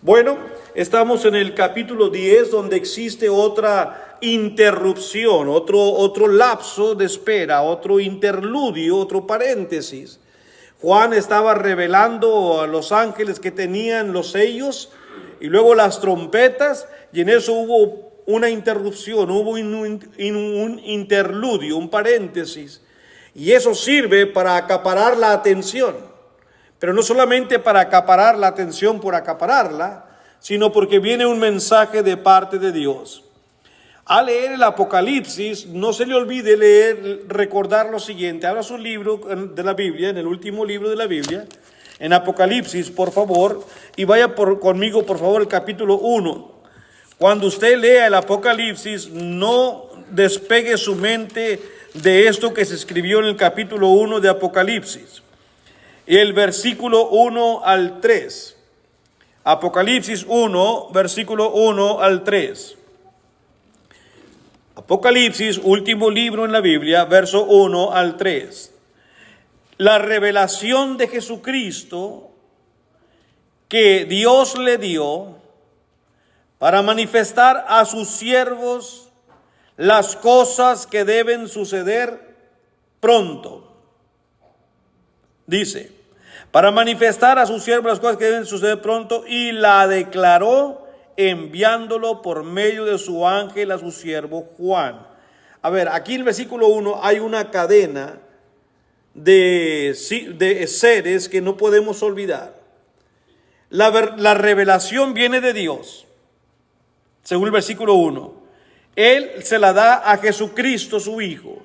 Bueno, estamos en el capítulo 10, donde existe otra interrupción, otro lapso de espera, otro interludio, otro paréntesis. Juan estaba revelando a los ángeles que tenían los sellos y luego las trompetas, y en eso hubo una interrupción, hubo un interludio, un paréntesis, y eso sirve para acaparar la atención. Pero no solamente para acaparar la atención por acapararla, sino porque viene un mensaje de parte de Dios. Al leer el Apocalipsis, no se le olvide recordar lo siguiente. Abra su libro de la Biblia, en el último libro de la Biblia, en Apocalipsis, por favor, y vaya conmigo, por favor, el capítulo 1. Cuando usted lea el Apocalipsis, no despegue su mente de esto que se escribió en el capítulo 1 de Apocalipsis. Y el versículo 1 al 3. Apocalipsis 1, versículo 1 al 3. Apocalipsis, último libro en la Biblia, verso 1 al 3. La revelación de Jesucristo que Dios le dio para manifestar a sus siervos las cosas que deben suceder pronto. Dice, para manifestar a sus siervos las cosas que deben suceder pronto, y la declaró enviándolo por medio de su ángel a su siervo Juan. A ver, aquí en el versículo 1 hay una cadena de seres que no podemos olvidar. La revelación viene de Dios, según el versículo 1. Él se la da a Jesucristo, su Hijo.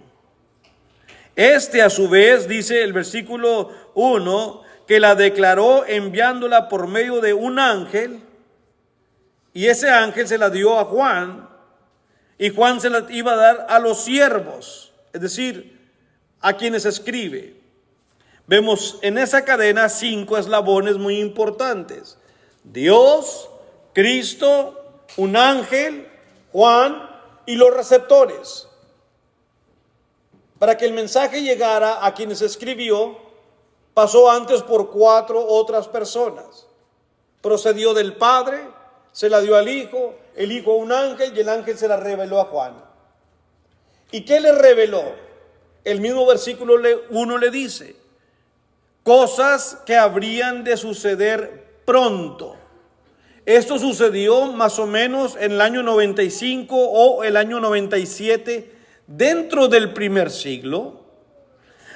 Este a su vez, dice el versículo 1, que la declaró enviándola por medio de un ángel, y ese ángel se la dio a Juan, y Juan se la iba a dar a los siervos, es decir, a quienes escribe. Vemos en esa cadena 5 eslabones muy importantes: Dios, Cristo, un ángel, Juan y los receptores. Para que el mensaje llegara a quienes escribió, pasó antes por 4 otras personas. Procedió del Padre, se la dio al Hijo, el Hijo a un ángel, y el ángel se la reveló a Juan. ¿Y qué le reveló? El mismo versículo 1 le dice: cosas que habrían de suceder pronto. Esto sucedió más o menos en el año 95 o el año 97 dentro del primer siglo.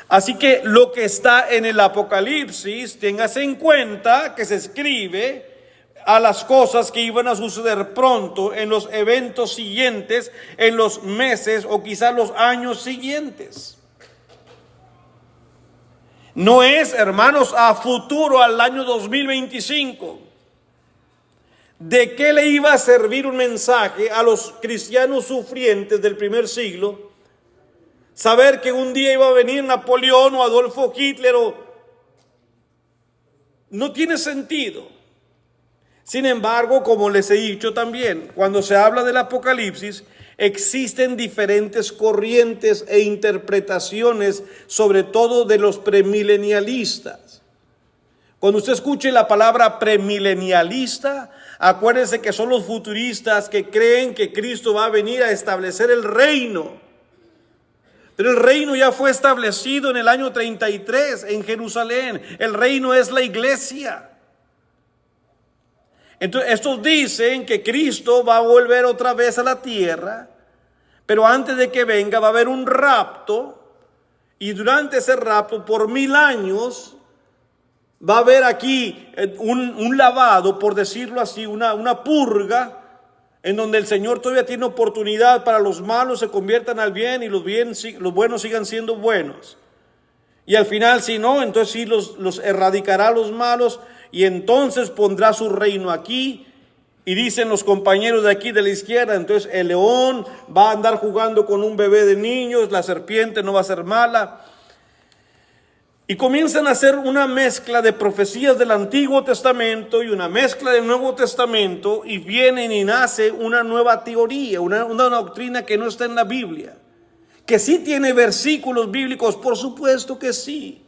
Así que lo que está en el Apocalipsis, téngase en cuenta que se escribe a las cosas que iban a suceder pronto, en los eventos siguientes, en los meses o quizás los años siguientes. No es, hermanos, a futuro, al año 2025. ¿De qué le iba a servir un mensaje a los cristianos sufrientes del primer siglo? Saber que un día iba a venir Napoleón o Adolfo Hitler no tiene sentido. Sin embargo, como les he dicho también, cuando se habla del Apocalipsis, existen diferentes corrientes e interpretaciones, sobre todo de los premilenialistas. Cuando usted escuche la palabra premilenialista, acuérdense que son los futuristas que creen que Cristo va a venir a establecer el reino. Pero el reino ya fue establecido en el año 33 en Jerusalén. El reino es la iglesia. Entonces, estos dicen que Cristo va a volver otra vez a la tierra, pero antes de que venga va a haber un rapto, y durante ese rapto, por 1000 años, va a haber aquí un lavado, por decirlo así, una purga, en donde el Señor todavía tiene oportunidad para los malos se conviertan al bien y los buenos sigan siendo buenos. Y al final, si no, entonces sí los erradicará los malos, y entonces pondrá su reino aquí. Y dicen los compañeros de aquí de la izquierda, entonces el león va a andar jugando con un bebé de niños, la serpiente no va a ser mala. Y comienzan a hacer una mezcla de profecías del Antiguo Testamento y una mezcla del Nuevo Testamento, y vienen y nace una nueva teoría, una doctrina que no está en la Biblia, que sí tiene versículos bíblicos, por supuesto que sí,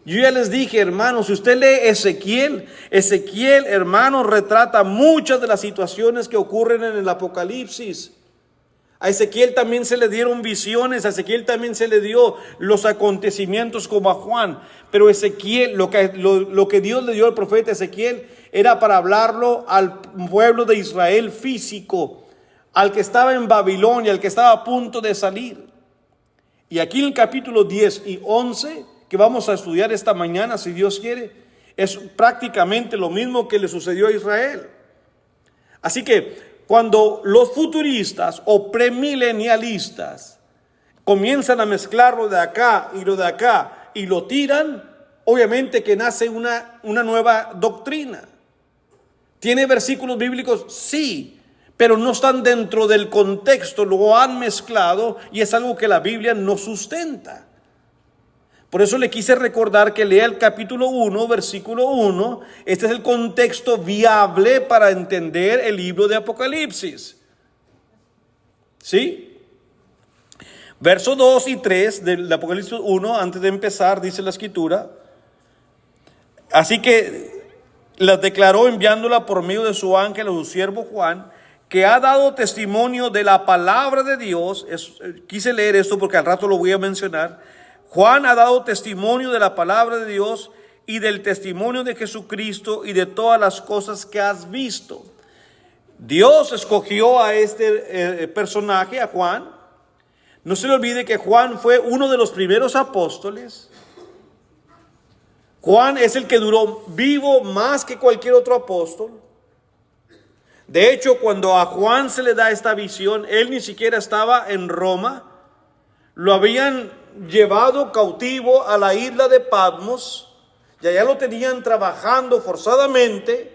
Yo ya les dije, hermanos, si usted lee Ezequiel, hermanos, retrata muchas de las situaciones que ocurren en el Apocalipsis. A Ezequiel también se le dieron visiones, a Ezequiel también se le dio los acontecimientos como a Juan. Pero Ezequiel, lo que Dios le dio al profeta Ezequiel era para hablarlo al pueblo de Israel físico, al que estaba en Babilonia, al que estaba a punto de salir. Y aquí en el capítulo 10 y 11, que vamos a estudiar esta mañana, si Dios quiere, es prácticamente lo mismo que le sucedió a Israel. Así que cuando los futuristas o premilenialistas comienzan a mezclar lo de acá y lo de acá y lo tiran, obviamente que nace una nueva doctrina. ¿Tiene versículos bíblicos? Sí, pero no están dentro del contexto, lo han mezclado y es algo que la Biblia no sustenta. Por eso le quise recordar que lea el capítulo 1, versículo 1. Este es el contexto viable para entender el libro de Apocalipsis. ¿Sí? Versos 2 y 3 del Apocalipsis 1, antes de empezar, dice la Escritura: así que las declaró enviándola por medio de su ángel a su siervo Juan, que ha dado testimonio de la palabra de Dios. Quise leer esto porque al rato lo voy a mencionar. Juan ha dado testimonio de la palabra de Dios y del testimonio de Jesucristo y de todas las cosas que has visto. Dios escogió a este personaje, a Juan. No se le olvide que Juan fue uno de los primeros apóstoles. Juan es el que duró vivo más que cualquier otro apóstol. De hecho, cuando a Juan se le da esta visión, él ni siquiera estaba en Roma. Lo habían llevado cautivo a la isla de Patmos, y allá lo tenían trabajando forzadamente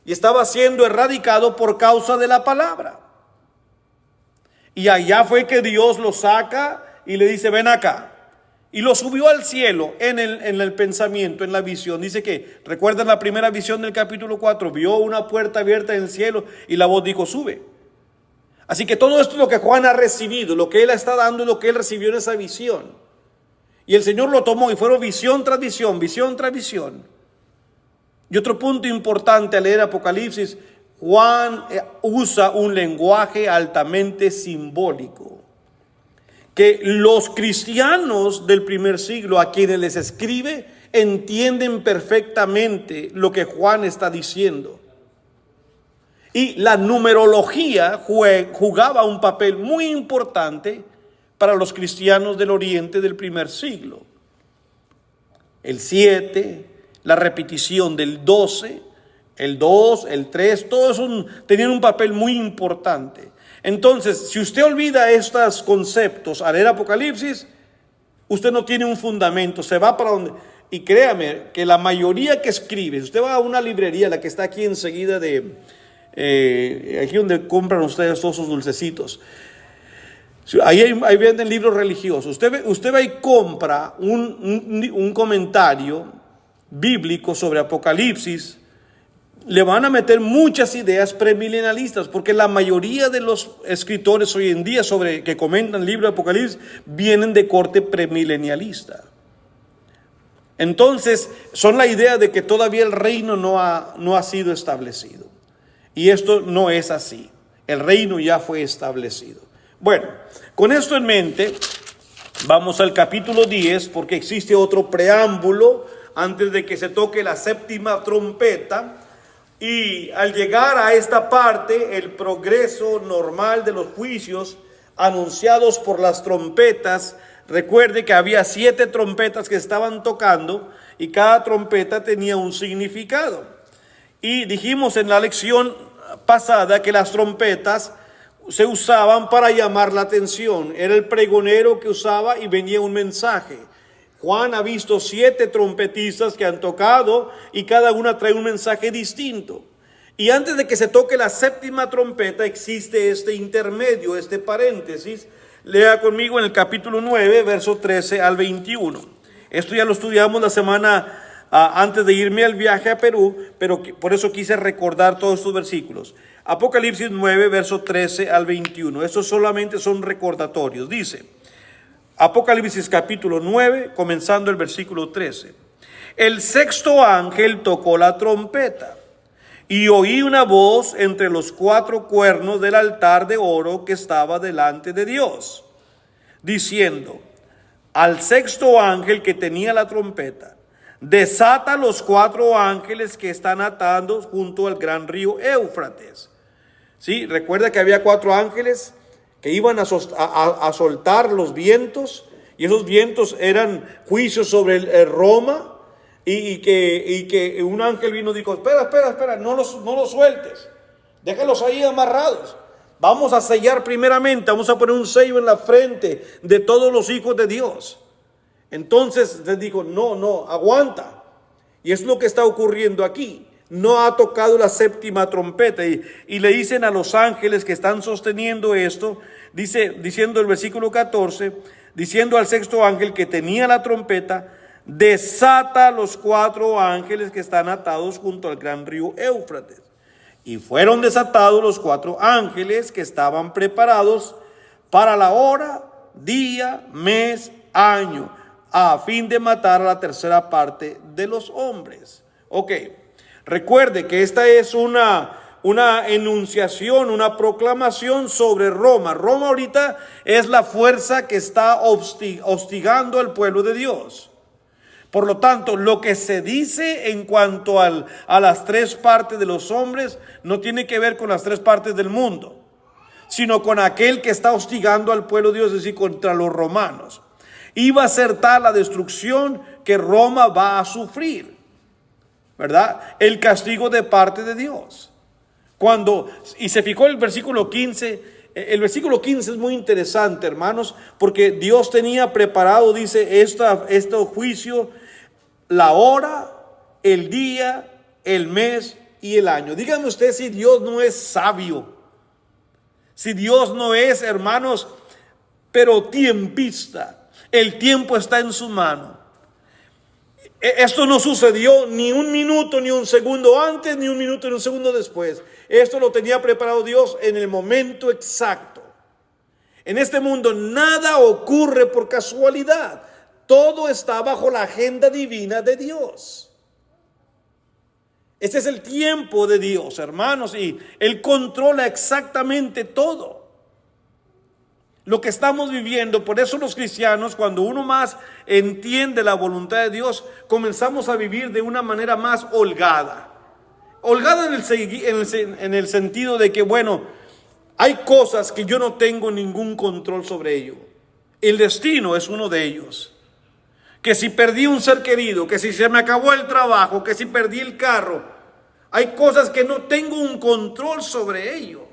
y estaba siendo erradicado por causa de la palabra. Y allá fue que Dios lo saca y le dice: ven acá. Y lo subió al cielo en el pensamiento, en la visión. Dice que, recuerdan la primera visión del capítulo 4, vio una puerta abierta en el cielo y la voz dijo: sube. Así que todo esto es lo que Juan ha recibido, lo que él está dando y lo que él recibió en esa visión. Y el Señor lo tomó y fueron visión tras visión, visión tras visión. Y otro punto importante al leer Apocalipsis: Juan usa un lenguaje altamente simbólico, que los cristianos del primer siglo, a quienes les escribe, entienden perfectamente lo que Juan está diciendo. Y la numerología jugaba un papel muy importante para los cristianos del Oriente del primer siglo. El 7, la repetición del 12, el 2, el 3, todos tenían un papel muy importante. Entonces, si usted olvida estos conceptos al leer Apocalipsis, usted no tiene un fundamento, se va para donde... Y créame que la mayoría que escribe, si usted va a una librería, la que está aquí enseguida aquí donde compran ustedes todos esos dulcecitos, ahí venden libros religiosos. Usted va y compra un comentario bíblico sobre Apocalipsis, le van a meter muchas ideas premilenialistas, porque la mayoría de los escritores hoy en día que comentan el libro de Apocalipsis vienen de corte premilenialista. Entonces son la idea de que todavía el reino no ha sido establecido. Y esto no es así. El reino ya fue establecido. Bueno, con esto en mente, vamos al capítulo 10, porque existe otro preámbulo antes de que se toque la séptima trompeta. Y al llegar a esta parte, el progreso normal de los juicios anunciados por las trompetas. Recuerde que había 7 trompetas que estaban tocando y cada trompeta tenía un significado. Y dijimos en la lección pasada que las trompetas se usaban para llamar la atención. Era el pregonero que usaba y venía un mensaje. Juan ha visto 7 trompetistas que han tocado y cada una trae un mensaje distinto. Y antes de que se toque la séptima trompeta existe este intermedio, este paréntesis. Lea conmigo en el capítulo 9, verso 13 al 21. Esto ya lo estudiamos la semana antes de irme al viaje a Perú, pero por eso quise recordar todos estos versículos. Apocalipsis 9, verso 13 al 21. Estos solamente son recordatorios. Dice: Apocalipsis capítulo 9, comenzando el versículo 13. El sexto ángel tocó la trompeta, y oí una voz entre los 4 cuernos del altar de oro que estaba delante de Dios, diciendo al sexto ángel que tenía la trompeta: desata los 4 ángeles que están atados junto al gran río Éufrates. ¿Sí? Recuerda que había 4 ángeles que iban a soltar los vientos, y esos vientos eran juicios sobre el Roma, y que un ángel vino y dijo: espera, no los sueltes, déjalos ahí amarrados. Vamos a sellar primeramente, vamos a poner un sello en la frente de todos los hijos de Dios. Entonces les dijo: no, aguanta. Y es lo que está ocurriendo aquí. No ha tocado la séptima trompeta, y le dicen a los ángeles que están sosteniendo esto, diciendo el versículo 14, diciendo al sexto ángel que tenía la trompeta: desata los 4 ángeles que están atados junto al gran río Éufrates. Y fueron desatados los 4 ángeles que estaban preparados para la hora, día, mes, año, a fin de matar a la tercera parte de los hombres. Ok, recuerde que esta es una enunciación, una proclamación sobre Roma. Roma ahorita es la fuerza que está hostigando al pueblo de Dios. Por lo tanto, lo que se dice en cuanto a las 3 partes de los hombres no tiene que ver con las 3 partes del mundo, sino con aquel que está hostigando al pueblo de Dios, es decir, contra los romanos. Iba a ser tal la destrucción que Roma va a sufrir, ¿verdad? El castigo de parte de Dios. Y se fijó el versículo 15. El versículo 15 es muy interesante, hermanos, porque Dios tenía preparado, dice, este juicio, la hora, el día, el mes y el año. Dígame usted si Dios no es sabio, si Dios no es, hermanos, pero tiempista. El tiempo está en su mano. Esto no sucedió ni un minuto ni un segundo antes, ni un minuto ni un segundo después. Esto lo tenía preparado Dios en el momento exacto. En este mundo nada ocurre por casualidad. Todo está bajo la agenda divina de Dios. Este es el tiempo de Dios, hermanos, y Él controla exactamente todo lo que estamos viviendo. Por eso los cristianos, cuando uno más entiende la voluntad de Dios, comenzamos a vivir de una manera más holgada. Holgada en el sentido de que, bueno, hay cosas que yo no tengo ningún control sobre ello. El destino es uno de ellos. Que si perdí un ser querido, que si se me acabó el trabajo, que si perdí el carro, hay cosas que no tengo un control sobre ello.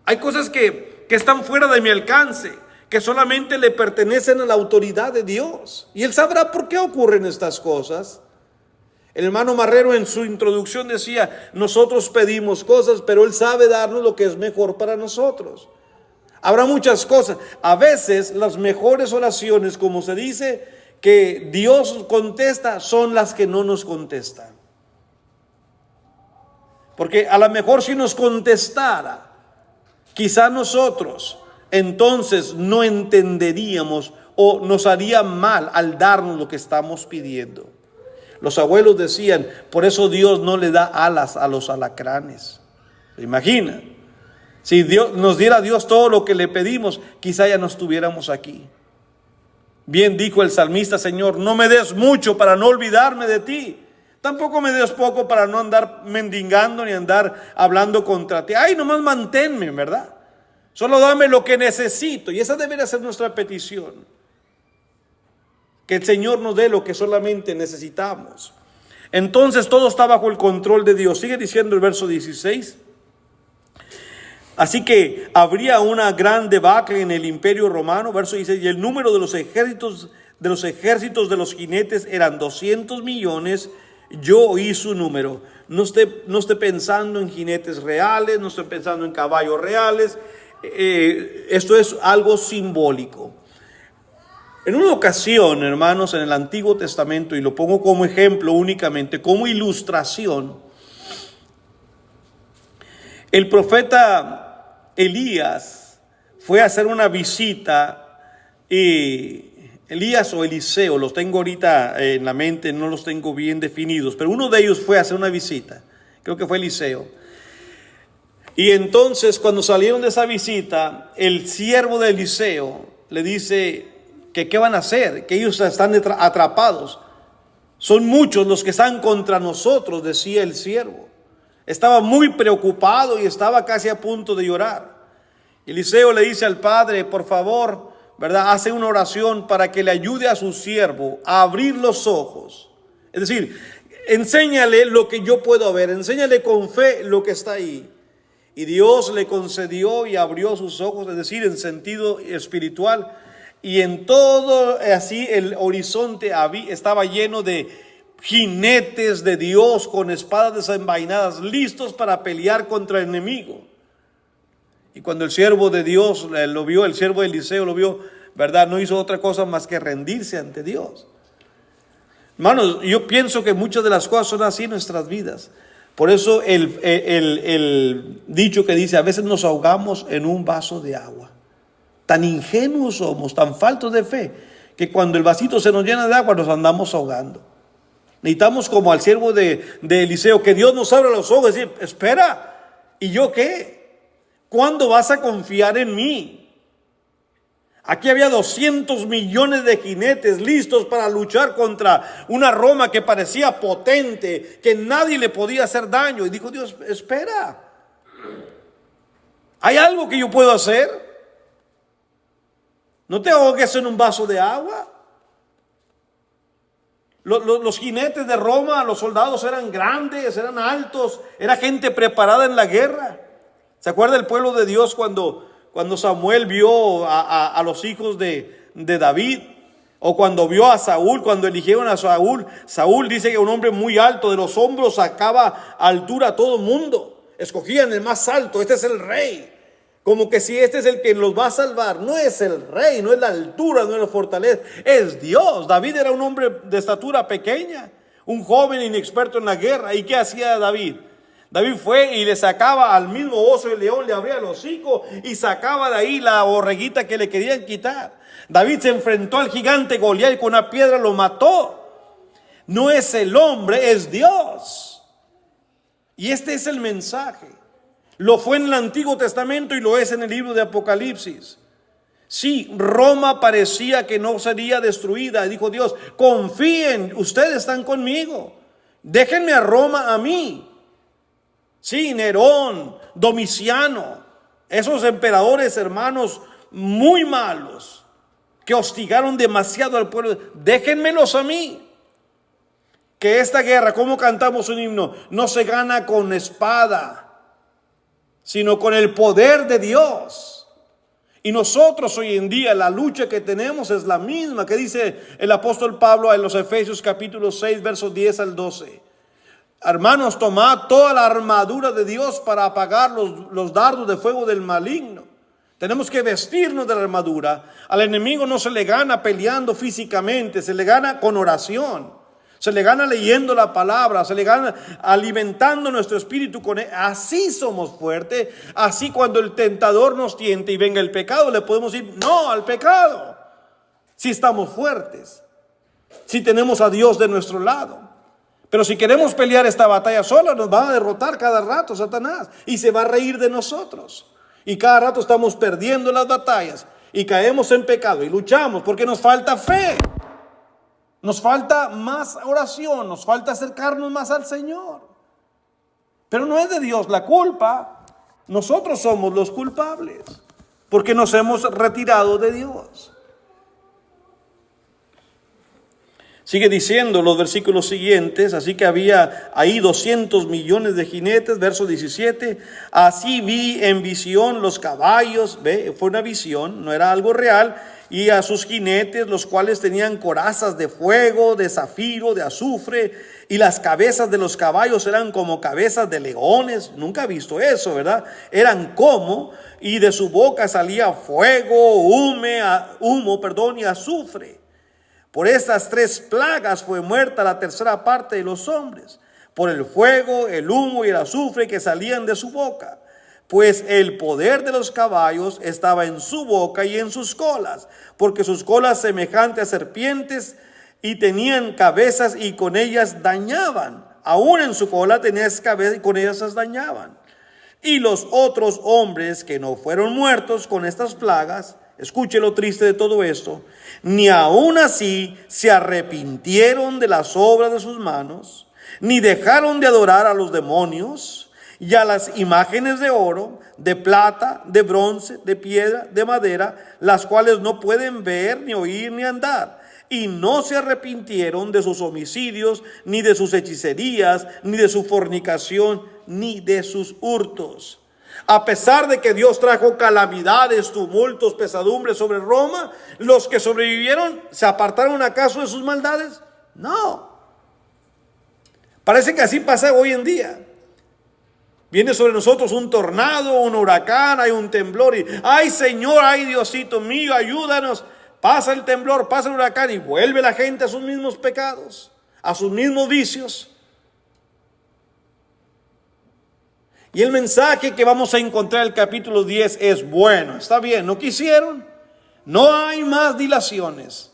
Hay cosas que están fuera de mi alcance, que solamente le pertenecen a la autoridad de Dios. Y Él sabrá por qué ocurren estas cosas. El hermano Marrero en su introducción decía: nosotros pedimos cosas, pero Él sabe darnos lo que es mejor para nosotros. Habrá muchas cosas. A veces las mejores oraciones, como se dice, que Dios contesta, son las que no nos contestan. Porque a lo mejor si nos contestara, quizá nosotros entonces no entenderíamos o nos haría mal al darnos lo que estamos pidiendo. Los abuelos decían: por eso Dios no le da alas a los alacranes. ¿Se imagina? Si nos diera Dios todo lo que le pedimos, quizá ya no estuviéramos aquí. Bien dijo el salmista: Señor, no me des mucho para no olvidarme de ti. Tampoco me des poco para no andar mendigando ni andar hablando contra ti. Ay, nomás manténme, ¿verdad? Solo dame lo que necesito. Y esa debería ser nuestra petición. Que el Señor nos dé lo que solamente necesitamos. Entonces todo está bajo el control de Dios. Sigue diciendo el verso 16. Así que habría una gran debacle en el imperio romano. Verso 16. Y el número de los ejércitos de los jinetes eran 200 millones. Yo oí su número. No esté pensando en jinetes reales, no esté pensando en caballos reales. Esto es algo simbólico. En una ocasión, hermanos, en el Antiguo Testamento, y lo pongo como ejemplo únicamente, como ilustración, el profeta Elías fue a hacer una visita y Elías o Eliseo, los tengo ahorita en la mente, no los tengo bien definidos, pero uno de ellos fue a hacer una visita, creo que fue Eliseo. Y entonces cuando salieron de esa visita, el siervo de Eliseo le dice que qué van a hacer, que ellos están atrapados. Son muchos los que están contra nosotros, decía el siervo. Estaba muy preocupado y estaba casi a punto de llorar. Eliseo le dice al padre, por favor, ¿verdad? Hace una oración para que le ayude a su siervo a abrir los ojos. Es decir, enséñale lo que yo puedo ver, enséñale con fe lo que está ahí. Y Dios le concedió y abrió sus ojos, es decir, en sentido espiritual. Y en todo así el horizonte estaba lleno de jinetes de Dios con espadas desenvainadas, listos para pelear contra el enemigo. Y cuando el siervo de Dios lo vio, el siervo de Eliseo lo vio, ¿verdad? No hizo otra cosa más que rendirse ante Dios. Hermanos, yo pienso que muchas de las cosas son así en nuestras vidas. Por eso el dicho que dice, a veces nos ahogamos en un vaso de agua. Tan ingenuos somos, tan faltos de fe, que cuando el vasito se nos llena de agua nos andamos ahogando. Necesitamos, como al siervo de Eliseo, que Dios nos abra los ojos y decir, espera, ¿y yo qué? ¿Cuándo vas a confiar en mí? Aquí había 200 millones de jinetes listos para luchar contra una Roma que parecía potente, que nadie le podía hacer daño. Y dijo Dios, espera, ¿hay algo que yo puedo hacer? No te ahogues en un vaso de agua. Los jinetes de Roma, los soldados eran grandes, eran altos, era gente preparada en la guerra. ¿Se acuerda el pueblo de Dios cuando Samuel vio a los hijos de David? O cuando vio a Saúl, cuando eligieron a Saúl. Saúl dice que un hombre muy alto, de los hombros sacaba altura a todo el mundo. Escogían el más alto, este es el rey. Como que si este es el que los va a salvar. No es el rey, no es la altura, no es la fortaleza, es Dios. David era un hombre de estatura pequeña, un joven inexperto en la guerra. ¿Y qué hacía David? David fue y le sacaba al mismo oso y león, le abría el hocico y sacaba de ahí la borreguita que le querían quitar. David se enfrentó al gigante Goliat y con una piedra lo mató. No es el hombre, es Dios. Y este es el mensaje. Lo fue en el Antiguo Testamento y lo es en el libro de Apocalipsis. Sí, Roma parecía que no sería destruida. Dijo Dios, confíen, ustedes están conmigo. Déjenme a Roma a mí. Sí, Nerón, Domiciano, esos emperadores, hermanos, muy malos, que hostigaron demasiado al pueblo. Déjenmelos a mí. Que esta guerra, como cantamos un himno, no se gana con espada, sino con el poder de Dios. Y nosotros hoy en día la lucha que tenemos es la misma que dice el apóstol Pablo en los Efesios capítulo 6, versos 10 al 12. Hermanos, tomad toda la armadura de Dios para apagar los dardos de fuego del maligno. Tenemos que vestirnos de la armadura. Al enemigo no se le gana peleando físicamente, se le gana con oración. Se le gana leyendo la palabra, se le gana alimentando nuestro espíritu con él. Así somos fuertes. Así cuando el tentador nos tiente y venga el pecado, le podemos decir no al pecado. Si estamos fuertes, si tenemos a Dios de nuestro lado. Pero si queremos pelear esta batalla sola, nos va a derrotar cada rato Satanás y se va a reír de nosotros. Y cada rato estamos perdiendo las batallas y caemos en pecado y luchamos porque nos falta fe. Nos falta más oración, nos falta acercarnos más al Señor. Pero no es de Dios la culpa. Nosotros somos los culpables porque nos hemos retirado de Dios. Sigue diciendo los versículos siguientes, así que había ahí 200 millones de jinetes, verso 17, así vi en visión los caballos, fue una visión, no era algo real, y a sus jinetes, los cuales tenían corazas de fuego, de zafiro, de azufre, y las cabezas de los caballos eran como cabezas de leones. Nunca he visto eso, ¿verdad? Eran como, y de su boca salía fuego, humo, y azufre. Por estas 3 plagas fue muerta la tercera parte de los hombres, por el fuego, el humo y el azufre que salían de su boca. pues el poder de los caballos estaba en su boca y en sus colas, porque sus colas semejantes a serpientes y tenían cabezas y con ellas dañaban. Aún en su cola tenían cabezas y con ellas las dañaban. Y los otros hombres que no fueron muertos con estas plagas, escuche lo triste de todo esto, ni aun así se arrepintieron de las obras de sus manos, ni dejaron de adorar a los demonios y a las imágenes de oro, de plata, de bronce, de piedra, de madera, las cuales no pueden ver, ni oír, ni andar. Y no se arrepintieron de sus homicidios, ni de sus hechicerías, ni de su fornicación, ni de sus hurtos. A pesar de que Dios trajo calamidades, tumultos, pesadumbres sobre Roma, los que sobrevivieron, ¿se apartaron acaso de sus maldades? No. Parece que así pasa hoy en día. Viene sobre nosotros un tornado, un huracán, hay un temblor y ¡ay Señor, ay Diosito mío, ayúdanos! Pasa el temblor, pasa el huracán y vuelve la gente a sus mismos pecados, a sus mismos vicios. Y el mensaje que vamos a encontrar en el capítulo 10 es bueno, está bien, no quisieron, no hay más dilaciones,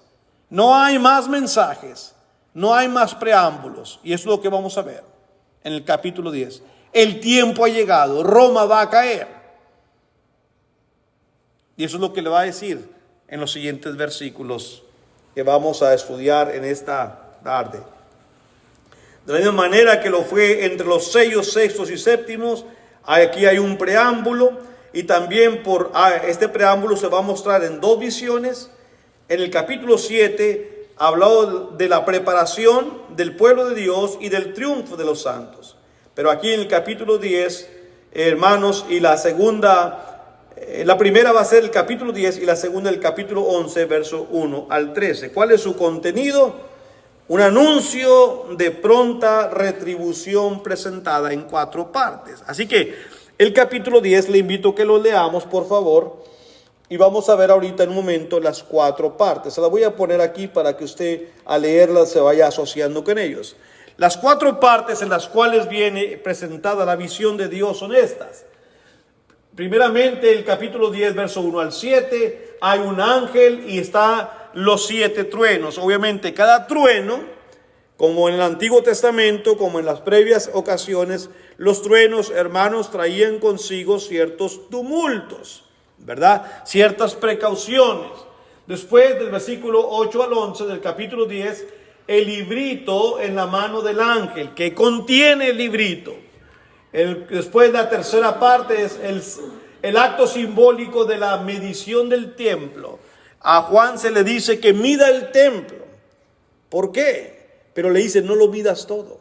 no hay más mensajes, no hay más preámbulos. Y eso es lo que vamos a ver en el capítulo 10. El tiempo ha llegado, Roma va a caer. Y eso es lo que le va a decir en los siguientes versículos que vamos a estudiar en esta tarde. De la misma manera que lo fue entre los sellos sextos y séptimos, aquí hay un preámbulo y también por este preámbulo se va a mostrar en dos visiones. En el capítulo 7 habló de la preparación del pueblo de Dios y del triunfo de los santos. Pero aquí en el capítulo 10, hermanos, y la primera va a ser el capítulo 10 y la segunda el capítulo 11, verso 1 al 13. ¿Cuál es su contenido? Un anuncio de pronta retribución presentada en 4 partes. Así que el capítulo 10 le invito a que lo leamos, por favor. Y vamos a ver ahorita en un momento las 4 partes. Se las voy a poner aquí para que usted al leerlas se vaya asociando con ellos. Las 4 partes en las cuales viene presentada la visión de Dios son estas. Primeramente, el capítulo 10, verso 1 al 7, hay un ángel y está los 7 truenos. Obviamente, cada trueno, como en el Antiguo Testamento, como en las previas ocasiones, los truenos, hermanos, traían consigo ciertos tumultos, ¿verdad? Ciertas precauciones. Después del versículo 8 al 11 del capítulo 10, el librito en la mano del ángel, que contiene el librito. Después la tercera parte es el acto simbólico de la medición del templo. A Juan se le dice que mida el templo. ¿Por qué? Pero le dice no lo midas todo.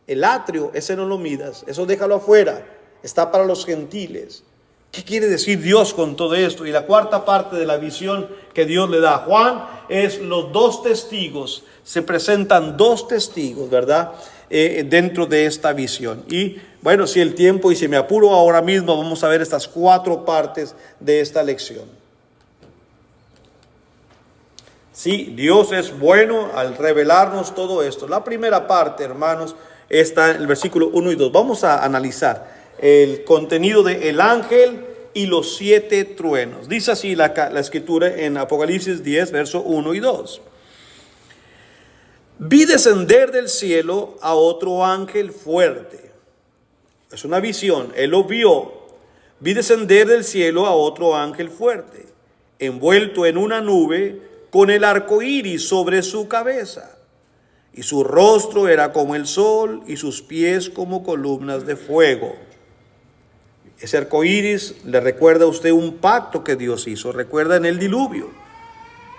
El atrio, ese no lo midas, eso déjalo afuera, está para los gentiles. ¿Qué quiere decir Dios con todo esto? Y la cuarta parte de la visión que Dios le da a Juan es los 2 testigos. Se presentan 2 testigos, ¿verdad? Dentro de esta visión. Y bueno, si el tiempo y si me apuro ahora mismo, vamos a ver estas 4 partes de esta lección. Sí, Dios es bueno al revelarnos todo esto. La primera parte, hermanos, está en el versículo 1 y 2. Vamos a analizar el contenido de el ángel y los 7 truenos. Dice así la escritura en Apocalipsis 10, verso 1 y 2. Vi descender del cielo a otro ángel fuerte. Es una visión, él lo vio. Vi descender del cielo a otro ángel fuerte, envuelto en una nube con el arco iris sobre su cabeza. Y su rostro era como el sol y sus pies como columnas de fuego. Ese arco iris le recuerda a usted un pacto que Dios hizo. Recuerda en el diluvio,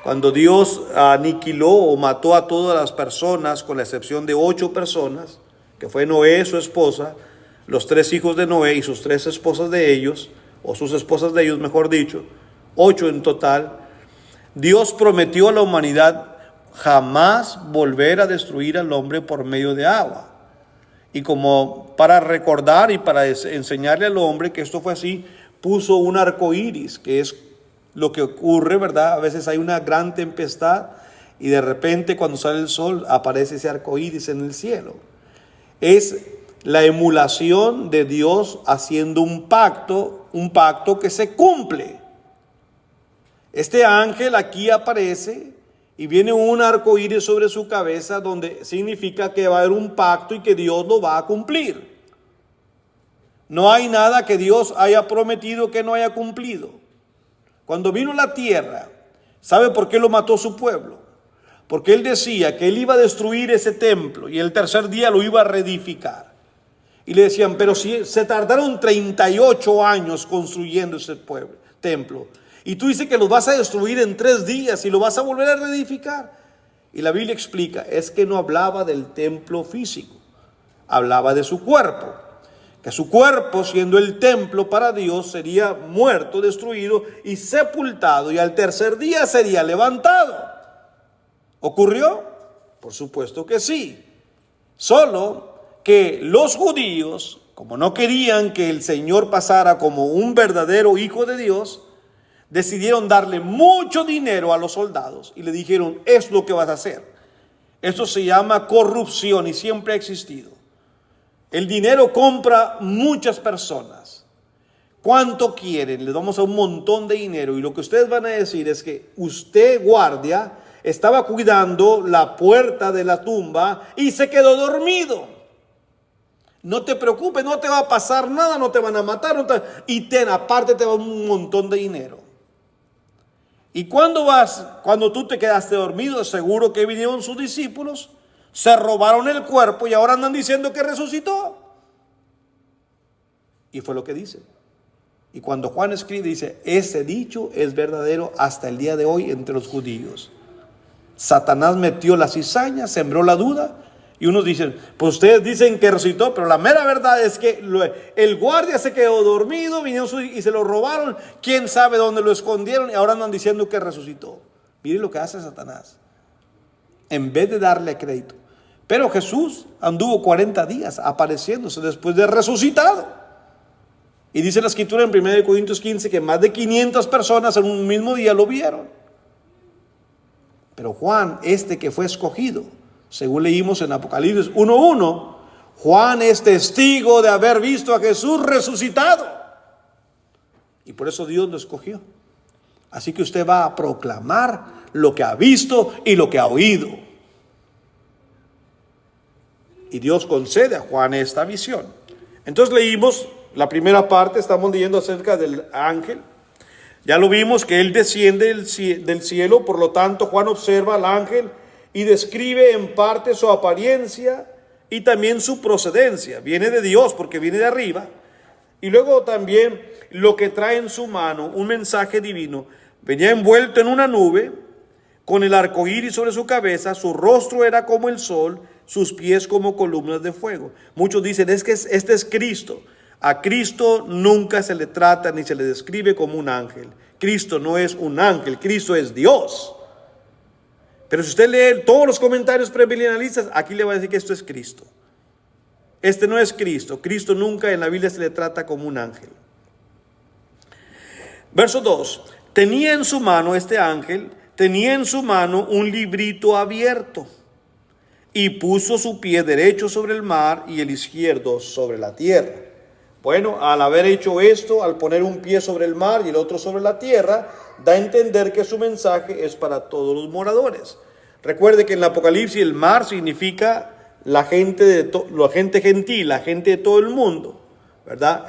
cuando Dios aniquiló o mató a todas las personas, con la excepción de 8 personas, que fue Noé, su esposa, los 3 hijos de Noé y sus 3 esposas de ellos, o sus esposas de ellos, mejor dicho, 8 en total. Dios prometió a la humanidad jamás volver a destruir al hombre por medio de agua. Y como para recordar y para enseñarle al hombre que esto fue así, puso un arco iris, que es lo que ocurre, ¿verdad? A veces hay una gran tempestad y de repente cuando sale el sol aparece ese arco iris en el cielo. Es la emulación de Dios haciendo un pacto que se cumple. Este ángel aquí aparece y viene un arco iris sobre su cabeza, donde significa que va a haber un pacto y que Dios lo va a cumplir. No hay nada que Dios haya prometido que no haya cumplido. Cuando vino a la tierra, ¿sabe por qué lo mató su pueblo? Porque él decía que él iba a destruir ese templo y el tercer día lo iba a reedificar. Y le decían, pero si se tardaron 38 años construyendo ese templo, y tú dices que lo vas a destruir en 3 días y lo vas a volver a reedificar. Y la Biblia explica, es que no hablaba del templo físico, hablaba de su cuerpo. Que su cuerpo, siendo el templo para Dios, sería muerto, destruido y sepultado, y al tercer día sería levantado. ¿Ocurrió? Por supuesto que sí. Solo que los judíos, como no querían que el Señor pasara como un verdadero hijo de Dios, decidieron darle mucho dinero a los soldados y le dijeron, es lo que vas a hacer. Esto se llama corrupción y siempre ha existido. El dinero compra muchas personas. ¿Cuánto quieren? Les damos a un montón de dinero y lo que ustedes van a decir es que usted, guardia, estaba cuidando la puerta de la tumba y se quedó dormido. No te preocupes, no te va a pasar nada, no te van a matar, aparte te va un montón de dinero. Y cuando tú te quedaste dormido, seguro que vinieron sus discípulos, se robaron el cuerpo y ahora andan diciendo que resucitó. Y fue lo que dice. Y cuando Juan escribe, dice, ese dicho es verdadero hasta el día de hoy entre los judíos. Satanás metió la cizaña, sembró la duda. Y unos dicen, pues ustedes dicen que resucitó, pero la mera verdad es que el guardia se quedó dormido, vinieron y se lo robaron. Quién sabe dónde lo escondieron y ahora andan diciendo que resucitó. Miren lo que hace Satanás, en vez de darle crédito. Pero Jesús anduvo 40 días apareciéndose después de resucitado. Y dice la escritura en 1 Corintios 15 que más de 500 personas en un mismo día lo vieron. Pero Juan, que fue escogido, según leímos en Apocalipsis 1:1, Juan es testigo de haber visto a Jesús resucitado. Y por eso Dios lo escogió. Así que usted va a proclamar lo que ha visto y lo que ha oído. Y Dios concede a Juan esta visión. Entonces leímos la primera parte, estamos leyendo acerca del ángel. Ya lo vimos que él desciende del cielo, por lo tanto Juan observa al ángel y describe en parte su apariencia y también su procedencia. Viene de Dios porque viene de arriba. Y luego también lo que trae en su mano, un mensaje divino. Venía envuelto en una nube, con el arco iris sobre su cabeza, su rostro era como el sol, sus pies como columnas de fuego. Muchos dicen, es que este es Cristo. A Cristo nunca se le trata ni se le describe como un ángel. Cristo no es un ángel, Cristo es Dios. Pero si usted lee todos los comentarios premilenialistas, aquí le va a decir que esto es Cristo. Este no es Cristo. Cristo nunca en la Biblia se le trata como un ángel. Verso 2. Tenía en su mano este ángel, tenía en su mano un librito abierto y puso su pie derecho sobre el mar y el izquierdo sobre la tierra. Bueno, al haber hecho esto, al poner un pie sobre el mar y el otro sobre la tierra, da a entender que su mensaje es para todos los moradores. Recuerde que en el Apocalipsis el mar significa la gente gentil, la gente de todo el mundo, ¿verdad?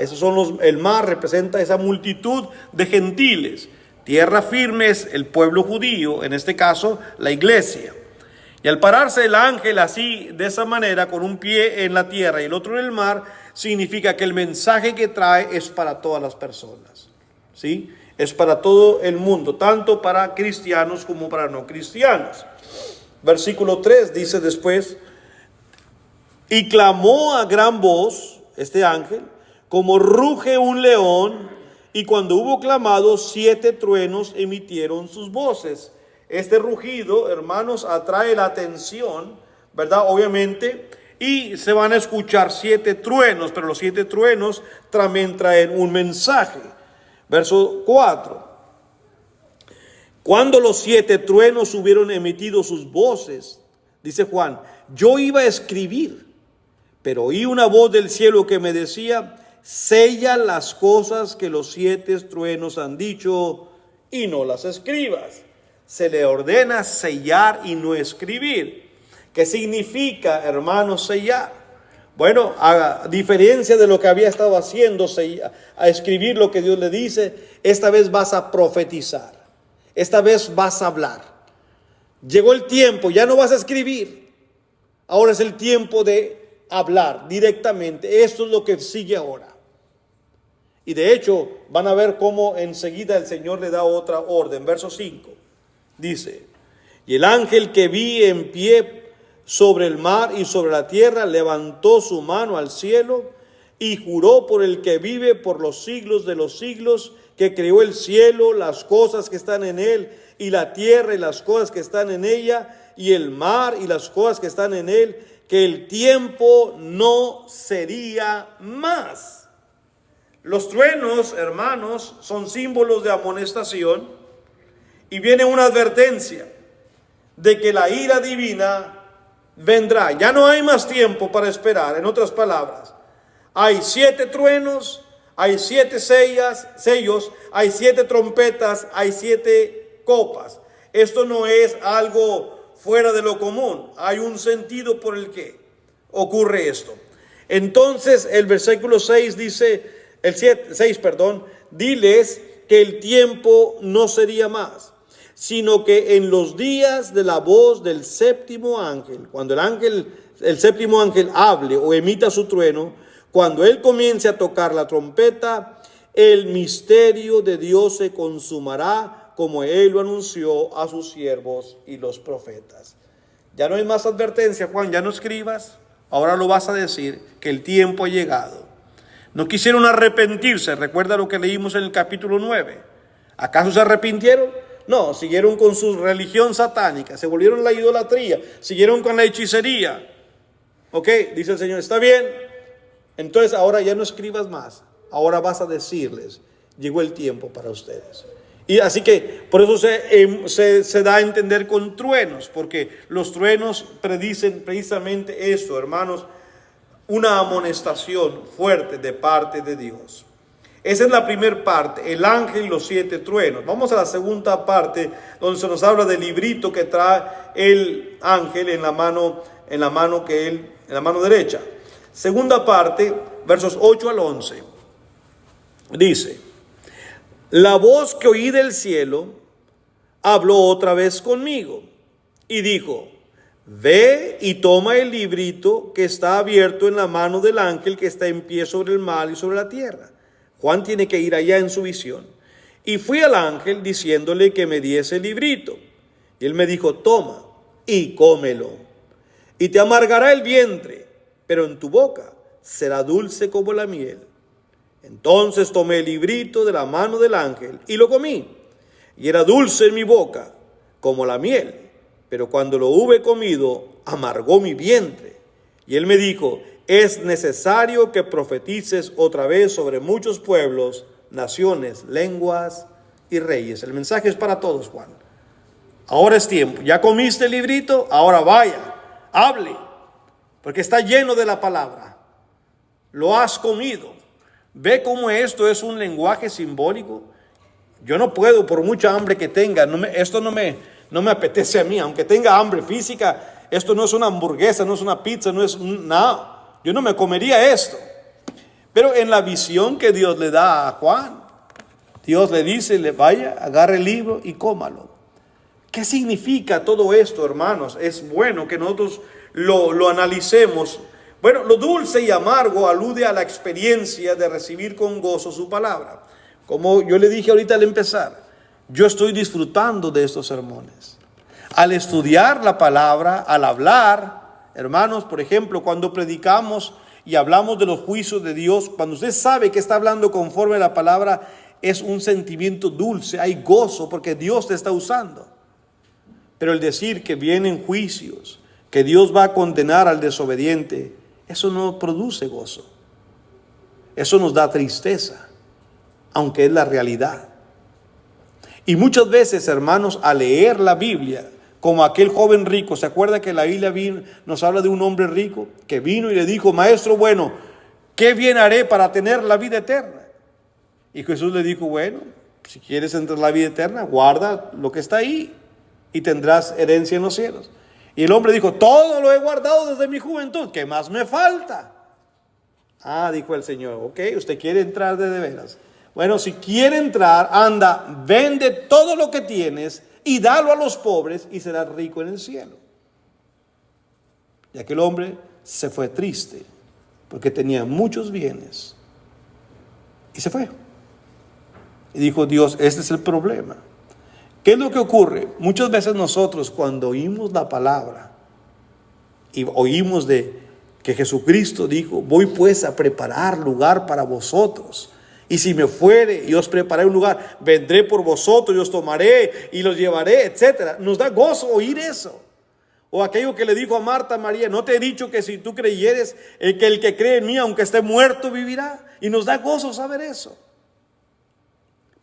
El mar representa esa multitud de gentiles. Tierra firme es el pueblo judío, en este caso la iglesia. Y al pararse el ángel así, de esa manera, con un pie en la tierra y el otro en el mar, significa que el mensaje que trae es para todas las personas, ¿sí? Es para todo el mundo, tanto para cristianos como para no cristianos. Versículo 3 dice después, y clamó a gran voz, este ángel, como ruge un león, y cuando hubo clamado, 7 truenos emitieron sus voces. Este rugido, hermanos, atrae la atención, ¿verdad? Obviamente, y se van a escuchar 7 truenos, pero los 7 truenos también traen un mensaje. Verso 4. Cuando los 7 truenos hubieron emitido sus voces, dice Juan, yo iba a escribir, Pero oí una voz del cielo que me decía: sella las cosas que los 7 truenos han dicho y no las escribas. Se le ordena sellar y no escribir. ¿Qué significa, hermanos, sellar? Bueno, a diferencia de lo que había estado haciendo, a escribir lo que Dios le dice, esta vez vas a profetizar. Esta vez vas a hablar. Llegó el tiempo, ya no vas a escribir. Ahora es el tiempo de hablar directamente. Esto es lo que sigue ahora. Y de hecho, van a ver cómo enseguida el Señor le da otra orden. Verso 5. Dice: y el ángel que vi en pie sobre el mar y sobre la tierra levantó su mano al cielo y juró por el que vive por los siglos de los siglos, que creó el cielo, las cosas que están en él, y la tierra y las cosas que están en ella, y el mar y las cosas que están en él, que el tiempo no sería más. Los truenos, hermanos, son símbolos de amonestación, y viene una advertencia de que la ira divina vendrá. Ya no hay más tiempo para esperar. En otras palabras, hay 7 truenos, hay 7 sellos, hay 7 trompetas, hay 7 copas. Esto no es algo fuera de lo común. Hay un sentido por el que ocurre esto. Entonces el versículo 6 dice, diles que el tiempo no sería más, sino que en los días de la voz del 7º ángel, cuando el 7º ángel hable o emita su trueno, cuando él comience a tocar la trompeta, el misterio de Dios se consumará, como él lo anunció a sus siervos y los profetas. Ya no hay más advertencia, Juan, ya no escribas, ahora lo vas a decir, que el tiempo ha llegado. No quisieron arrepentirse, recuerda lo que leímos en el capítulo 9. ¿Acaso se arrepintieron? No, siguieron con su religión satánica, se volvieron a la idolatría, siguieron con la hechicería. Ok, dice el Señor, está bien, entonces ahora ya no escribas más, ahora vas a decirles, llegó el tiempo para ustedes. Y así que por eso se da a entender con truenos, porque los truenos predicen precisamente esto, hermanos, una amonestación fuerte de parte de Dios. Esa es la primera parte, el ángel y los 7 truenos. Vamos a la segunda parte, donde se nos habla del librito que trae el ángel en la mano derecha. Segunda parte, versos 8 al 11. Dice: la voz que oí del cielo habló otra vez conmigo y dijo: ve y toma el librito que está abierto en la mano del ángel que está en pie sobre el mar y sobre la tierra. Juan tiene que ir allá en su visión. Y fui al ángel diciéndole que me diese el librito. Y él me dijo: toma y cómelo. Y te amargará el vientre, pero en tu boca será dulce como la miel. Entonces tomé el librito de la mano del ángel y lo comí. Y era dulce en mi boca como la miel. Pero cuando lo hube comido, amargó mi vientre. Y él me dijo: es necesario que profetices otra vez sobre muchos pueblos, naciones, lenguas y reyes. El mensaje es para todos, Juan. Ahora es tiempo. Ya comiste el librito, ahora vaya, hable, porque está lleno de la palabra. Lo has comido. Ve cómo esto es un lenguaje simbólico. Yo no puedo, por mucha hambre que tenga, esto no me apetece a mí, aunque tenga hambre física. Esto no es una hamburguesa, no es una pizza, no es nada. Yo no me comería esto. Pero en la visión que Dios le da a Juan, Dios le dice: le vaya, agarre el libro y cómalo. ¿Qué significa todo esto, hermanos? Es bueno que nosotros lo analicemos. Bueno, lo dulce y amargo alude a la experiencia de recibir con gozo su palabra. Como yo le dije ahorita al empezar, yo estoy disfrutando de estos sermones. Al estudiar la palabra, al hablar, hermanos, por ejemplo, cuando predicamos y hablamos de los juicios de Dios, cuando usted sabe que está hablando conforme a la palabra, es un sentimiento dulce, hay gozo porque Dios te está usando. Pero el decir que vienen juicios, que Dios va a condenar al desobediente, eso no produce gozo. Eso nos da tristeza, aunque es la realidad. Y muchas veces, hermanos, al leer la Biblia como aquel joven rico. ¿Se acuerda que la Biblia nos habla de un hombre rico que vino y le dijo: maestro bueno, ¿qué bien haré para tener la vida eterna? Y Jesús le dijo: bueno, si quieres entrar en la vida eterna, guarda lo que está ahí y tendrás herencia en los cielos. Y el hombre dijo: todo lo he guardado desde mi juventud, ¿qué más me falta? Ah, dijo el Señor: ok, usted quiere entrar de veras. Bueno, si quiere entrar, anda, vende todo lo que tienes y dalo a los pobres y serás rico en el cielo. Y aquel hombre se fue triste porque tenía muchos bienes y se fue. Y dijo Dios: este es el problema. ¿Qué es lo que ocurre? Muchas veces nosotros, cuando oímos la palabra y oímos de que Jesucristo dijo: voy pues a preparar lugar para vosotros, y si me fuere y os prepararé un lugar, vendré por vosotros y os tomaré y los llevaré, etcétera. Nos da gozo oír eso. O aquello que le dijo a Marta a María: no te he dicho que si tú creyeres, que el que cree en mí, aunque esté muerto, vivirá. Y nos da gozo saber eso.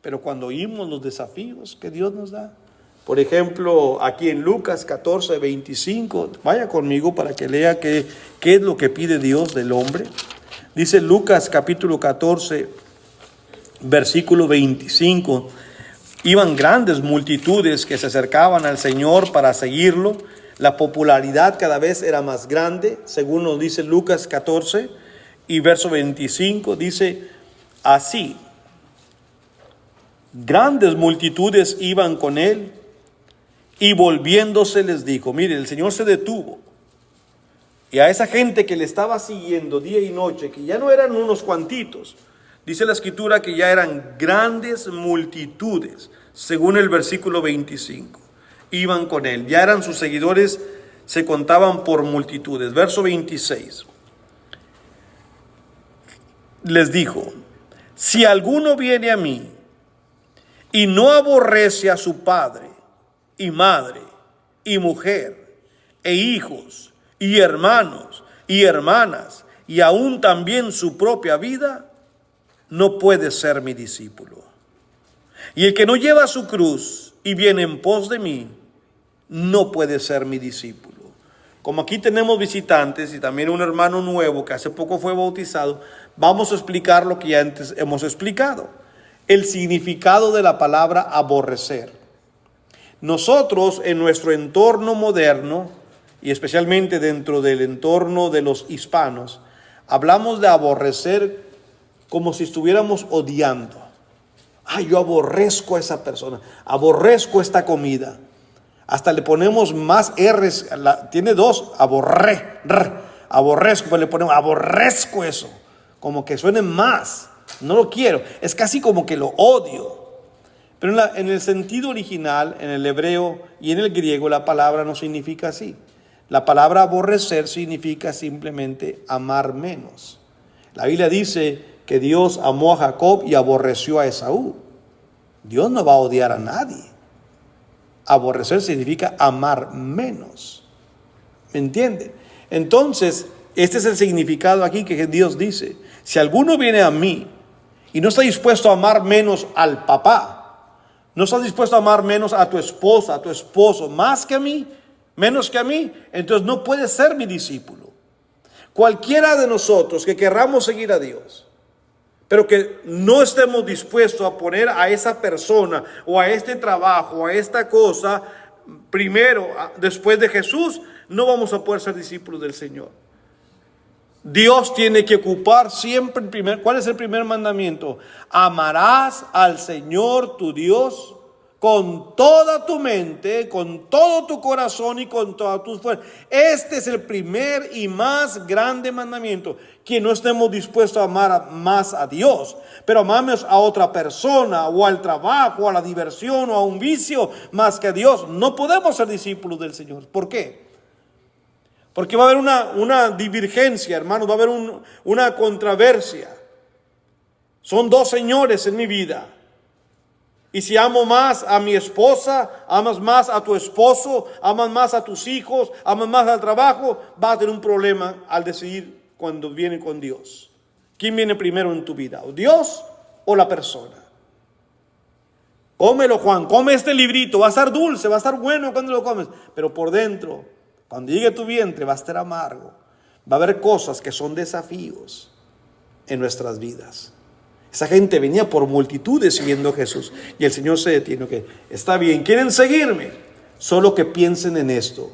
Pero cuando oímos los desafíos que Dios nos da, por ejemplo, aquí en Lucas 14, 25, vaya conmigo para que lea qué es lo que pide Dios del hombre. Dice Lucas capítulo 14, versículo 25: iban grandes multitudes que se acercaban al Señor para seguirlo. La popularidad cada vez era más grande, según nos dice Lucas 14 y verso 25, dice así: grandes multitudes iban con él, y volviéndose les dijo. Mire, el Señor se detuvo, y a esa gente que le estaba siguiendo día y noche, que ya no eran unos cuantitos, dice la Escritura que ya eran grandes multitudes, según el versículo 25, iban con él, ya eran sus seguidores, se contaban por multitudes. Verso 26, les dijo: si alguno viene a mí y no aborrece a su padre y madre y mujer e hijos y hermanos y hermanas y aún también su propia vida, no puede ser mi discípulo. Y el que no lleva su cruz y viene en pos de mí, no puede ser mi discípulo. Como aquí tenemos visitantes y también un hermano nuevo que hace poco fue bautizado, vamos a explicar lo que ya antes hemos explicado: el significado de la palabra aborrecer. Nosotros, en nuestro entorno moderno, y especialmente dentro del entorno de los hispanos, hablamos de aborrecer como si estuviéramos odiando. Ay, yo aborrezco a esa persona, aborrezco esta comida. Hasta le ponemos más R's, tiene dos, aborrezco, pero le ponemos aborrezco eso, como que suene más. No lo quiero, es casi como que lo odio. Pero en el sentido original, en el hebreo y en el griego, la palabra no significa así. La palabra aborrecer significa simplemente amar menos. La Biblia dice que Dios amó a Jacob y aborreció a Esaú. Dios no va a odiar a nadie. Aborrecer significa amar menos. ¿Me entiende? Entonces, este es el significado aquí que Dios dice: si alguno viene a mí y no está dispuesto a amar menos al papá, no está dispuesto a amar menos a tu esposa, a tu esposo, más que a mí, menos que a mí, entonces no puede ser mi discípulo. Cualquiera de nosotros que querramos seguir a Dios, pero que no estemos dispuestos a poner a esa persona o a este trabajo o a esta cosa primero, después de Jesús, no vamos a poder ser discípulos del Señor. Dios tiene que ocupar siempre ¿cuál es el primer mandamiento? Amarás al Señor tu Dios con toda tu mente, con todo tu corazón y con todas tus fuerzas. Este es el primer y más grande mandamiento. Que no estemos dispuestos a amar más a Dios, pero amamos a otra persona o al trabajo, o a la diversión o a un vicio más que a Dios. No podemos ser discípulos del Señor. ¿Por qué? Porque va a haber una divergencia, hermanos, va a haber una controversia. Son dos señores en mi vida. Y si amo más a mi esposa, amas más a tu esposo, amas más a tus hijos, amas más al trabajo, va a tener un problema al decidir cuando viene con Dios. ¿Quién viene primero en tu vida? ¿Dios o la persona? Cómelo, Juan, come este librito, va a estar dulce, va a estar bueno cuando lo comes, pero por dentro, cuando llegue a tu vientre, va a estar amargo. Va a haber cosas que son desafíos en nuestras vidas. Esa gente venía por multitudes siguiendo a Jesús, y el Señor se detiene. Que está bien, quieren seguirme, solo que piensen en esto: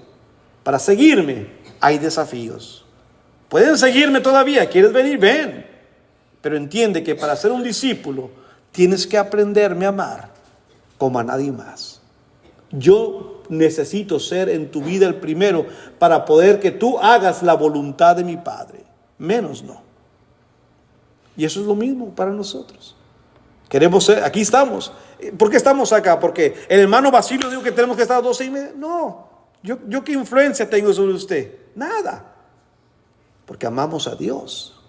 para seguirme hay desafíos. Pueden seguirme todavía, ¿quieres venir? Ven, pero entiende que para ser un discípulo tienes que aprenderme a amar como a nadie más. Yo necesito ser en tu vida el primero para poder que tú hagas la voluntad de mi Padre, menos no. Y eso es lo mismo para nosotros. Queremos ser, aquí estamos. ¿Por qué estamos acá? Porque el hermano Basilio dijo que tenemos que estar a 12:30. No, yo qué influencia tengo sobre usted. Nada. Porque amamos a Dios.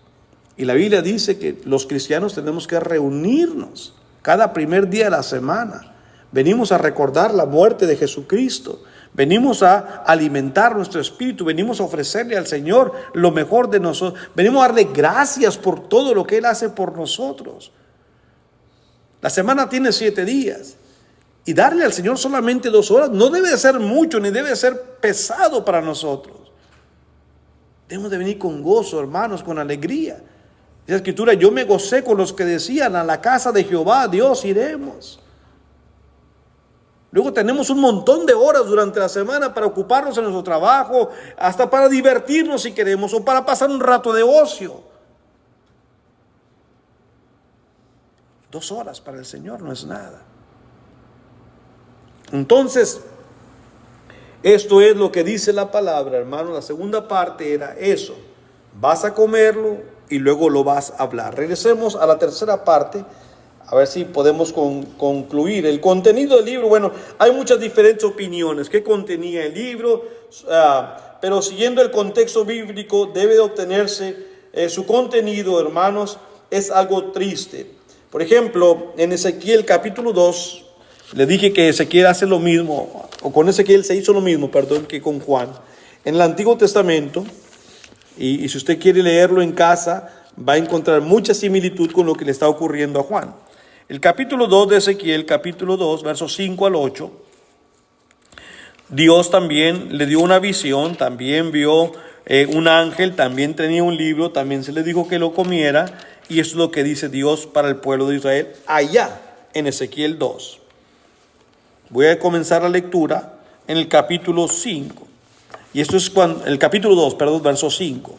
Y la Biblia dice que los cristianos tenemos que reunirnos cada primer día de la semana. Venimos a recordar la muerte de Jesucristo. Venimos a alimentar nuestro espíritu. Venimos a ofrecerle al Señor lo mejor de nosotros. Venimos a darle gracias por todo lo que Él hace por nosotros. La semana tiene 7 días. Y darle al Señor solamente 2 horas no debe de ser mucho, ni debe de ser pesado para nosotros. Debemos de venir con gozo, hermanos, con alegría. Dice la Escritura: yo me gocé con los que decían, a la casa de Jehová, Dios, iremos. Luego tenemos un montón de horas durante la semana para ocuparnos en nuestro trabajo, hasta para divertirnos si queremos, o para pasar un rato de ocio. 2 horas para el Señor no es nada. Entonces, esto es lo que dice la palabra, hermano. La segunda parte era eso: vas a comerlo y luego lo vas a hablar. Regresemos a la tercera parte, a ver si podemos concluir. El contenido del libro, bueno, hay muchas diferentes opiniones. ¿Qué contenía el libro? Pero siguiendo el contexto bíblico, debe de obtenerse su contenido, hermanos, es algo triste. Por ejemplo, en Ezequiel capítulo 2, le dije que Ezequiel hace lo mismo, o con Ezequiel se hizo lo mismo, que con Juan. En el Antiguo Testamento, y si usted quiere leerlo en casa, va a encontrar mucha similitud con lo que le está ocurriendo a Juan. El capítulo 2 de Ezequiel, capítulo 2, versos 5 al 8, Dios también le dio una visión, también vio un ángel, también tenía un libro, también se le dijo que lo comiera, y eso es lo que dice Dios para el pueblo de Israel allá en Ezequiel 2. Voy a comenzar la lectura en el capítulo 5, y esto es el capítulo 2, verso 5.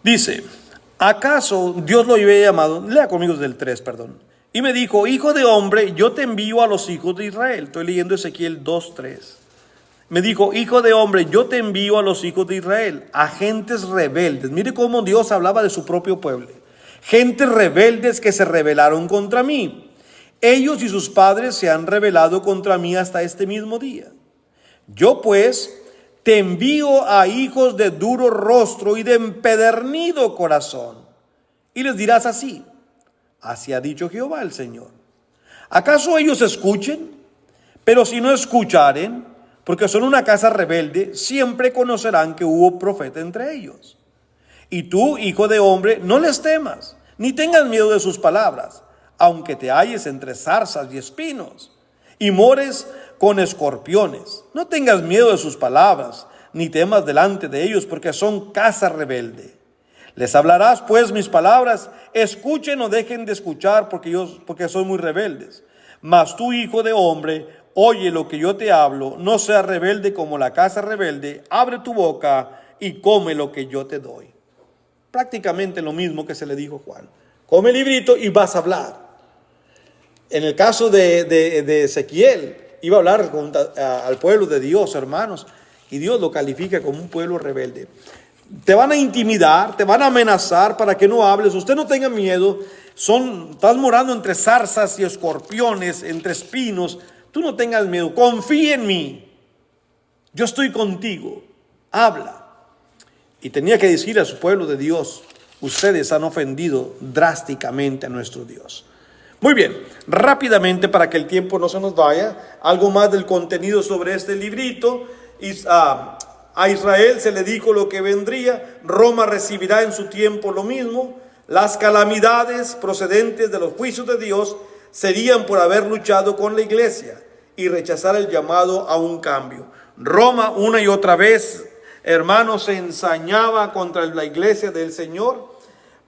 Dice: ¿acaso Dios lo había llamado? Lea conmigo desde el 3, Y me dijo: hijo de hombre, yo te envío a los hijos de Israel. Estoy leyendo Ezequiel 2:3. Me dijo: hijo de hombre, yo te envío a los hijos de Israel, a gentes rebeldes. Mire cómo Dios hablaba de su propio pueblo. Gentes rebeldes que se rebelaron contra mí. Ellos y sus padres se han rebelado contra mí hasta este mismo día. Yo pues te envío a hijos de duro rostro y de empedernido corazón. Y les dirás así: así ha dicho Jehová el Señor. ¿Acaso ellos escuchen? Pero si no escucharen, porque son una casa rebelde, siempre conocerán que hubo profeta entre ellos. Y tú, hijo de hombre, no les temas, ni tengas miedo de sus palabras, aunque te halles entre zarzas y espinos, y mores con escorpiones. No tengas miedo de sus palabras, ni temas delante de ellos, porque son casa rebelde. Les hablarás pues mis palabras, escuchen o dejen de escuchar, porque son muy rebeldes. Mas tú, hijo de hombre, oye lo que yo te hablo, no seas rebelde como la casa rebelde, abre tu boca y come lo que yo te doy. Prácticamente lo mismo que se le dijo a Juan: come el librito y vas a hablar. En el caso de Ezequiel, iba a hablar al pueblo de Dios, hermanos, y Dios lo califica como un pueblo rebelde. Te van a intimidar, te van a amenazar para que no hables. Usted no tenga miedo. Estás morando entre zarzas y escorpiones, entre espinos. Tú no tengas miedo, confía en mí. Yo estoy contigo. Habla. Y tenía que decir a su pueblo de Dios: ustedes han ofendido drásticamente a nuestro Dios. Muy bien, rápidamente, para que el tiempo no se nos vaya, algo más del contenido sobre este librito. A Israel se le dijo lo que vendría. Roma recibirá en su tiempo lo mismo. Las calamidades procedentes de los juicios de Dios serían por haber luchado con la iglesia y rechazar el llamado a un cambio. Roma una y otra vez, hermanos, se ensañaba contra la iglesia del Señor.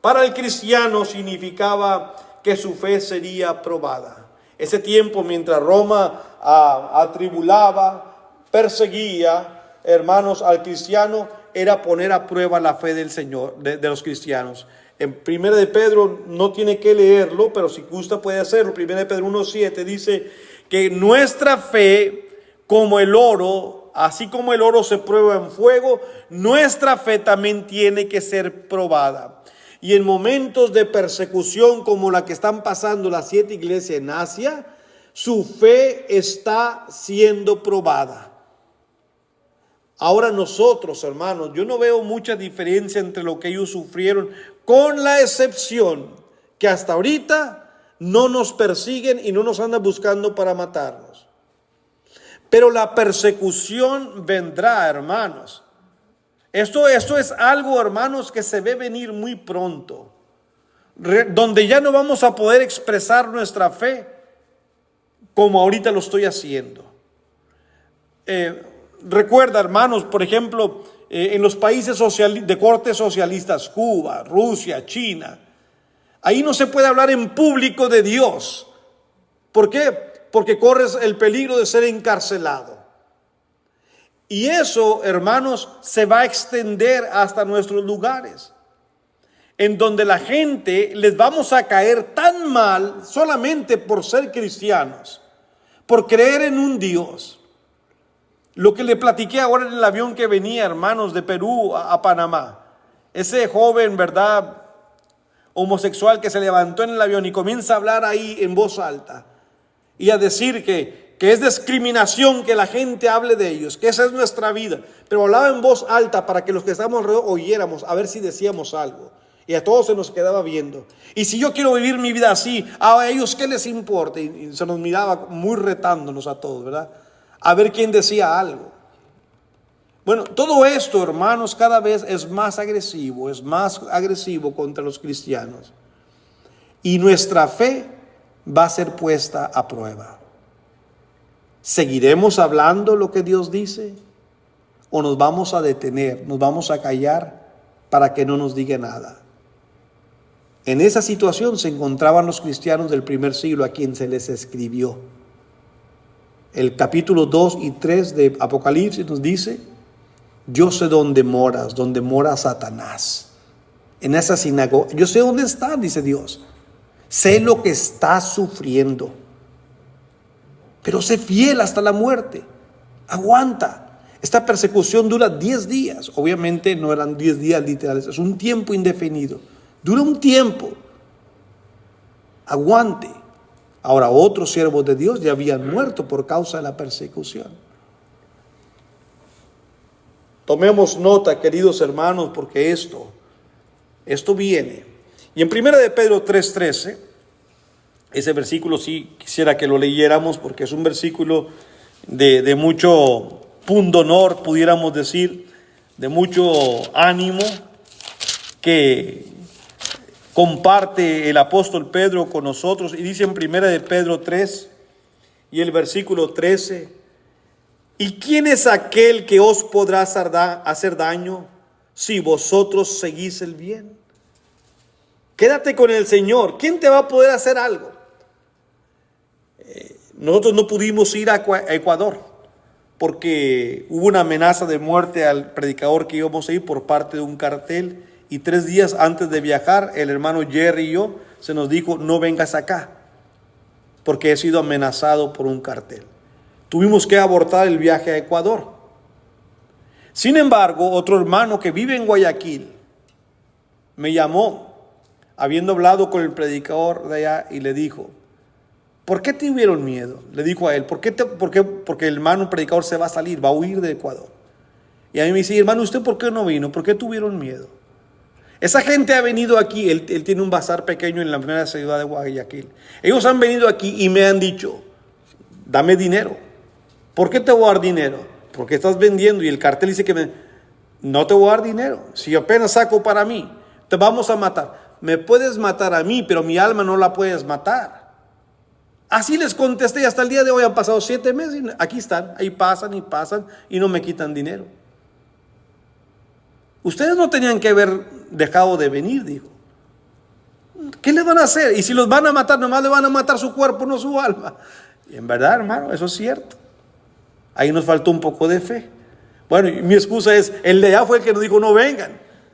Para el cristiano significaba que su fe sería probada. Ese tiempo, mientras Roma atribulaba, perseguía, hermanos, al cristiano, era poner a prueba la fe del Señor, de los cristianos. En 1 de Pedro, no tiene que leerlo, pero si gusta puede hacerlo. 1 de Pedro 1:7 dice que nuestra fe, como el oro, así como el oro se prueba en fuego, nuestra fe también tiene que ser probada. Y en momentos de persecución como la que están pasando las 7 iglesias en Asia, su fe está siendo probada. Ahora nosotros, hermanos, yo no veo mucha diferencia entre lo que ellos sufrieron, con la excepción que hasta ahorita no nos persiguen y no nos andan buscando para matarnos. Pero la persecución vendrá, hermanos. Esto es algo, hermanos, que se ve venir muy pronto, donde ya no vamos a poder expresar nuestra fe como ahorita lo estoy haciendo. Recuerda, hermanos, por ejemplo, en los países de corte socialistas, Cuba, Rusia, China, ahí no se puede hablar en público de Dios. ¿Por qué? Porque corres el peligro de ser encarcelado. Y eso, hermanos, se va a extender hasta nuestros lugares, en donde la gente les vamos a caer tan mal solamente por ser cristianos, por creer en un Dios. Lo que le platiqué ahora en el avión que venía, hermanos, de Perú a Panamá. Ese joven, ¿verdad?, homosexual que se levantó en el avión y comienza a hablar ahí en voz alta y a decir que es discriminación que la gente hable de ellos, que esa es nuestra vida. Pero hablaba en voz alta para que los que estábamos alrededor oyéramos, a ver si decíamos algo. Y a todos se nos quedaba viendo. Y si yo quiero vivir mi vida así, a ellos ¿qué les importa? Y se nos miraba muy retándonos a todos, ¿verdad? A ver quién decía algo. Bueno, todo esto, hermanos, cada vez es más agresivo contra los cristianos. Y nuestra fe va a ser puesta a prueba. ¿Seguiremos hablando lo que Dios dice? ¿O nos vamos a detener, nos vamos a callar para que no nos diga nada? En esa situación se encontraban los cristianos del primer siglo a quien se les escribió. El capítulo 2 y 3 de Apocalipsis nos dice: yo sé dónde mora Satanás. En esa sinagoga, yo sé dónde está, dice Dios. Sé lo que está sufriendo. Pero sé fiel hasta la muerte. Aguanta. Esta persecución dura 10 días. Obviamente no eran 10 días literales, es un tiempo indefinido. Dura un tiempo. Aguante. Ahora, otros siervos de Dios ya habían muerto por causa de la persecución. Tomemos nota, queridos hermanos, porque esto viene. Y en 1 de Pedro 3:13, ese versículo sí quisiera que lo leyéramos, porque es un versículo de mucho pundonor, pudiéramos decir, de mucho ánimo, que comparte el apóstol Pedro con nosotros. Y dice en 1 de Pedro 3 y el versículo 13: ¿y quién es aquel que os podrá hacer daño si vosotros seguís el bien? Quédate con el Señor. ¿Quién te va a poder hacer algo? Nosotros no pudimos ir a Ecuador porque hubo una amenaza de muerte al predicador que íbamos a ir por parte de un cartel. Y 3 días antes de viajar, el hermano Jerry y yo se nos dijo: no vengas acá porque he sido amenazado por un cartel. Tuvimos que abortar el viaje a Ecuador. Sin embargo, otro hermano que vive en Guayaquil me llamó, habiendo hablado con el predicador de allá, y le dijo: ¿por qué tuvieron miedo? Le dijo a él: porque el hermano predicador se va a salir, va a huir de Ecuador. Y a mí me dice: hermano, ¿usted por qué no vino? ¿Por qué tuvieron miedo? Esa gente ha venido aquí. Él tiene un bazar pequeño en la primera ciudad de Guayaquil. Ellos han venido aquí y me han dicho: dame dinero. ¿Por qué te voy a dar dinero? Porque estás vendiendo y el cartel dice que no te voy a dar dinero. Si apenas saco para mí, te vamos a matar. me puedes matar a mí, pero mi alma no la puedes matar. Así les contesté, hasta el día de hoy han pasado 7 meses y aquí están, ahí pasan y no me quitan dinero. Ustedes no tenían que haber dejado de venir, dijo. ¿Qué le van a hacer? Y si los van a matar, nomás le van a matar su cuerpo, no su alma. Y en verdad, hermano, eso es cierto. Ahí nos faltó un poco de fe. Bueno, y mi excusa es, el de allá fue el que nos dijo no vengan.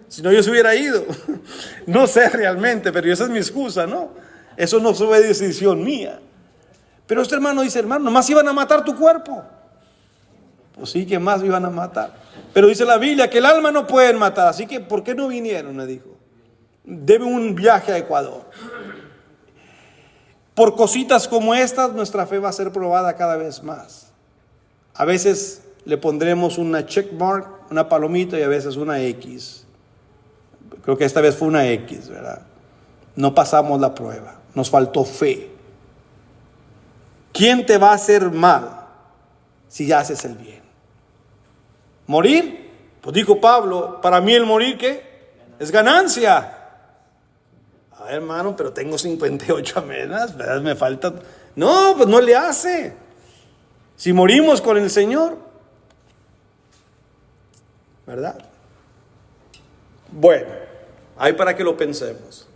Si no, yo se hubiera ido. No sé realmente, pero esa es mi excusa, ¿no? Eso no fue decisión mía. Pero este hermano dice, hermano, nomás iban a matar tu cuerpo. Pues sí, que más iban a matar. Pero dice la Biblia que el alma no pueden matar. Así que, ¿por qué no vinieron? Me dijo. Debe un viaje a Ecuador. Por cositas como estas, nuestra fe va a ser probada cada vez más. A veces le pondremos una check mark, una palomita, y a veces una X. Creo que esta vez fue una X, ¿verdad? No pasamos la prueba. Nos faltó fe. ¿Quién te va a hacer mal si haces el bien? ¿Morir? Pues dijo Pablo, para mí el morir, ¿qué? Es ganancia. A ver, hermano, pero tengo 58 amenas, ¿verdad? Me falta. No, pues no le hace. Si morimos con el Señor, ¿verdad? Bueno, ahí para que lo pensemos.